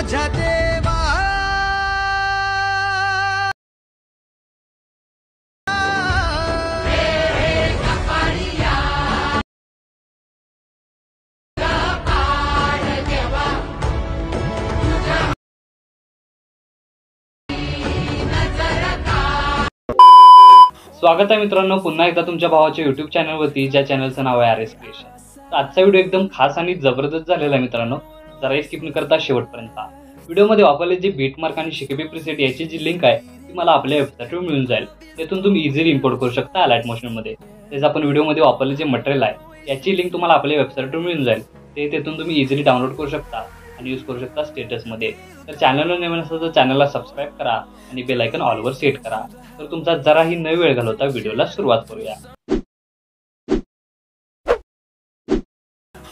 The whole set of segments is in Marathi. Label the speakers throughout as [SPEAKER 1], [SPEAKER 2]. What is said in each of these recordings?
[SPEAKER 1] माझ्या देवा
[SPEAKER 2] स्वागत आहे मित्रांनो पुन्हा एकदा तुमच्या भावाच्या YouTube चॅनलवरती, ज्या चॅनलचं नाव आहे RS क्रिएशन। तर आजचा व्हिडिओ एकदम खास आणि जबरदस्त झालेला आहे मित्रांनो, जरा स्किप न करता शेवटपर्यंत व्हिडिओमध्ये वापरले जे बीटमार्क आणि शेकेपी प्रीसेट याची जी लिंक आहे ती मला आपल्या वेबसाईटवर मिळून जाईल। त्यातून तुम्ही इझिली इम्पोर्ट करू शकता अलाइट मोशन मध्ये। तेच आपण व्हिडिओमध्ये वापरले जे मटेरियल आहे याची लिंक तुम्हाला आपल्या वेबसाईटवर मिळून जाईल। तेथून तुम्ही इझिली डाउनलोड करू शकता आणि यूज करू शकता स्टेटस मध्ये। तर चॅनलवर नवीन असेल तर चॅनलला सबस्क्राइब करा आणि बेल आयकॉन ऑल वर सेट करा। तर तुमचा जराही न वेळ घालवता व्हिडिओला सुरुवात करूया।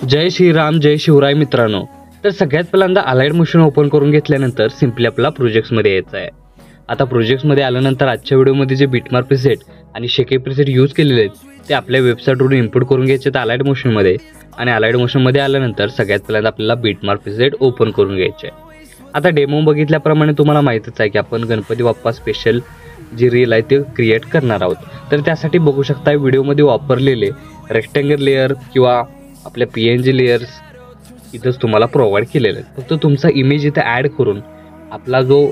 [SPEAKER 2] जय श्रीराम जय शिवराय मित्रांनो। तर सगळ्यात पहिल्यांदा अलाइट मोशन ओपन करून घेतल्यानंतर सिंपली आपला प्रोजेक्ट्स मध्ये यायचं आहे। आता प्रोजेक्ट्स मध्ये आल्यानंतर आजच्या व्हिडिओमध्ये जे बीटमार्क प्रीसेट आणि शेके प्रीसेट यूज केलेले आहेत ते आपल्या वेबसाईटवरून इम्पोर्ट करून घ्यायचे आहेत अलाइट मोशन मध्ये। आणि अलाइट मोशन मध्ये आल्यानंतर सगळ्यात पहिल्यांदा आपल्याला बीटमार्क प्रीसेट ओपन करून घ्यायचे आहे। आता डेमो बघितल्याप्रमाणे तुम्हाला माहितच आहे की आपण गणपती बाप्पा स्पेशल जी रील आहे ते क्रिएट करणार आहोत। तर त्यासाठी बघू शकता व्हिडिओमध्ये वापरलेले रेक्टँगल लेयर किंवा आपल्या PNG लेयर्स इथंच तुम्हाला प्रोव्हाइड केलेले आहेत। फक्त तुमचा इमेज इथे ॲड करून आपला जो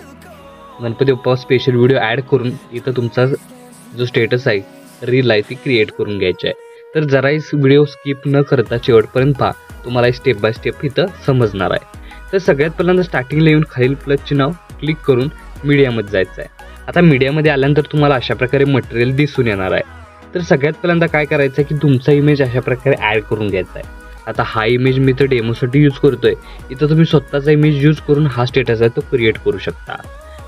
[SPEAKER 2] Ganpati Bappa special video add करून इथं तुमचा जो स्टेटस आहे रील आहे ती क्रिएट करून घ्यायची आहे। तर जराही व्हिडिओ स्किप न करता शेवटपर्यंत पहा, तुम्हाला स्टेप बाय स्टेप इथं समजणार आहे। तर सगळ्यात पहिल्यांदा स्टार्टिंगला येऊन खालील प्लसचे नाव क्लिक करून मीडियामध्ये जायचं आहे। आता मीडियामध्ये आल्यानंतर तुम्हाला अशा प्रकारे मटेरियल दिसून येणार आहे। तर सगळ्यात पहिल्यांदा काय करायचं आहे की तुमचा इमेज अशा प्रकारे ॲड करून घ्यायचा आहे। आता हा इमेज मी तर डेमोसाठी यूज करतोय, इथं तुम्ही स्वतःचा इमेज यूज करून हा स्टेटस आहे तो क्रिएट करू शकता।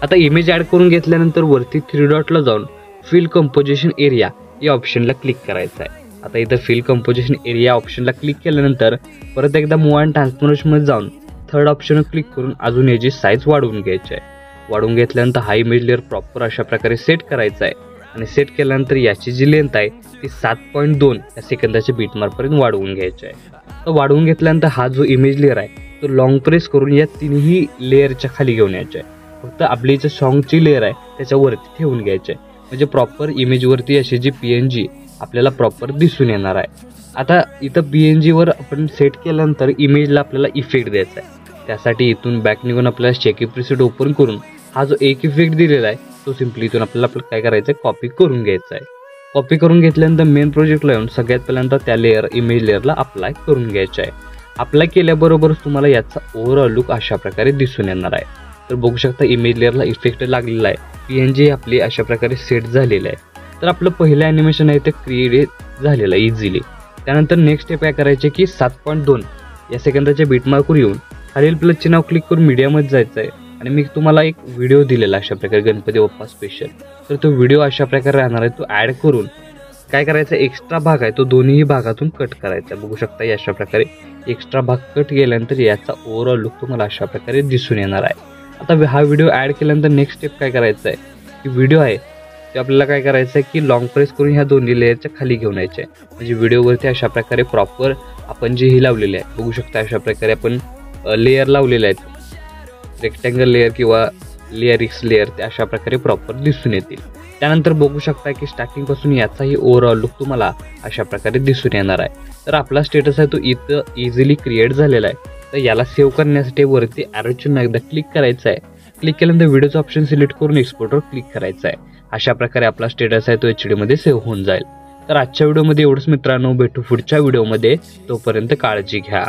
[SPEAKER 2] आता इमेज ॲड करून घेतल्यानंतर वरती 3 डॉटला जाऊन फिल कंपोजिशन एरिया या ऑप्शनला क्लिक करायचं आहे। आता इथं फिल कंपोजिशन एरिया ऑप्शनला क्लिक केल्यानंतर परत एकदा मूव अँड ट्रान्सफॉर्मेशनमध्ये जाऊन 3rd ऑप्शनवर क्लिक करून अजून याची साईज वाढवून घ्यायची आहे। वाढवून घेतल्यानंतर हा इमेज लेअर प्रॉपर अशा प्रकारे सेट करायचा आहे आणि सेट केल्यानंतर याची जी लेंथ आहे ती 7.2 या सेकंदाच्या बीटमार्कपर्यंत वाढवून घ्यायची आहे। तर वाढवून घेतल्यानंतर हा जो इमेज लेअर आहे तो लॉंग प्रेस करून या तिन्ही लेअरच्या खाली घेऊन यायचे आहे। फक्त आपली जी सॉन्गची लेअर आहे त्याच्यावरती ठेवून घ्यायचे आहे, म्हणजे प्रॉपर इमेजवरती अशी जी PNG आपल्याला प्रॉपर दिसून येणार आहे। आता इथं PNG वर आपण सेट केल्यानंतर इमेजला आपल्याला इफेक्ट द्यायचा आहे। त्यासाठी इथून बॅक निघून आपल्याला शेकी प्रीसेट ओपन करून हा जो एक इफेक्ट दिलेला आहे तो सिंपली इथून आपल्याला काय करायचं आहे कॉपी करून घ्यायचा आहे। कॉपी करून घेतल्यानंतर मेन प्रोजेक्टला येऊन सगळ्यात पहिल्यांदा त्या लेअर इमेज लेअरला अप्लाय करून घ्यायचं आहे। अप्लाय केल्याबरोबरच तुम्हाला याचा ओव्हरऑल लुक अशा प्रकारे दिसून येणार आहे। तर बघू शकता इमेज लेअरला इफेक्ट लागलेला आहे, PNG आपली अशा प्रकारे सेट झालेलं आहे। तर आपलं पहिलं ॲनिमेशन आहे ते क्रिएट झालेलं आहे इझिली। त्यानंतर नेक्स्ट स्टेप काय करायचे की 7.2 या सेकंदाच्या बीटमार्कवर येऊन खालील प्लसचे नाव क्लिक करून मीडियामध्ये जायचं आहे। आणि मी तुम्हाला एक व्हिडिओ दिलेला अशा प्रकारे गणपती बाप्पा स्पेशल, तर तो व्हिडिओ अशा प्रकारे राहणार आहे। तो ॲड करून काय करायचं एक्स्ट्रा भाग आहे तो दोन्ही भागातून कट करायचा। बघू शकता अशा प्रकारे एक्स्ट्रा भाग कट केल्यानंतर याचा ओव्हरऑल लुक तुम्हाला अशा प्रकारे दिसून येणार आहे। आता हा व्हिडिओ ॲड केल्यानंतर नेक्स्ट स्टेप काय करायचं आहे की व्हिडिओ आहे ते आपल्याला काय करायचं आहे की लॉंग प्रेस करून ह्या दोन्ही लेअरच्या खाली घेऊन यायचे आहे, म्हणजे व्हिडिओवरती अशा प्रकारे प्रॉपर आपण जे ही लावलेले आहे बघू शकता अशा प्रकारे आपण लेअर लावलेले आहेत, रेक्टँगल लेअर किंवा लेअरिक्स लेअर ते अशा प्रकारे प्रॉपर दिसून येतील। त्यानंतर बघू शकता की स्टार्टिंग पासून याचाही ओव्हरऑल लुक तुम्हाला अशा प्रकारे दिसून येणार आहे। तर आपला स्टेटस आहे तो इथं इझिली क्रिएट झालेला आहे। तर याला सेव्ह करण्यासाठी वरती ॲरो चिन्ह एकदा क्लिक करायचं आहे। क्लिक केल्यानंतर व्हिडिओचा ऑप्शन सिलेक्ट करून एक्सपोर्टवर क्लिक करायचं आहे। अशा प्रकारे आपला स्टेटस आहे तो HD मध्ये सेव्ह होऊन जाईल। तर आजच्या व्हिडिओमध्ये एवढंच मित्रांनो, भेटू पुढच्या व्हिडिओमध्ये, तोपर्यंत काळजी घ्या।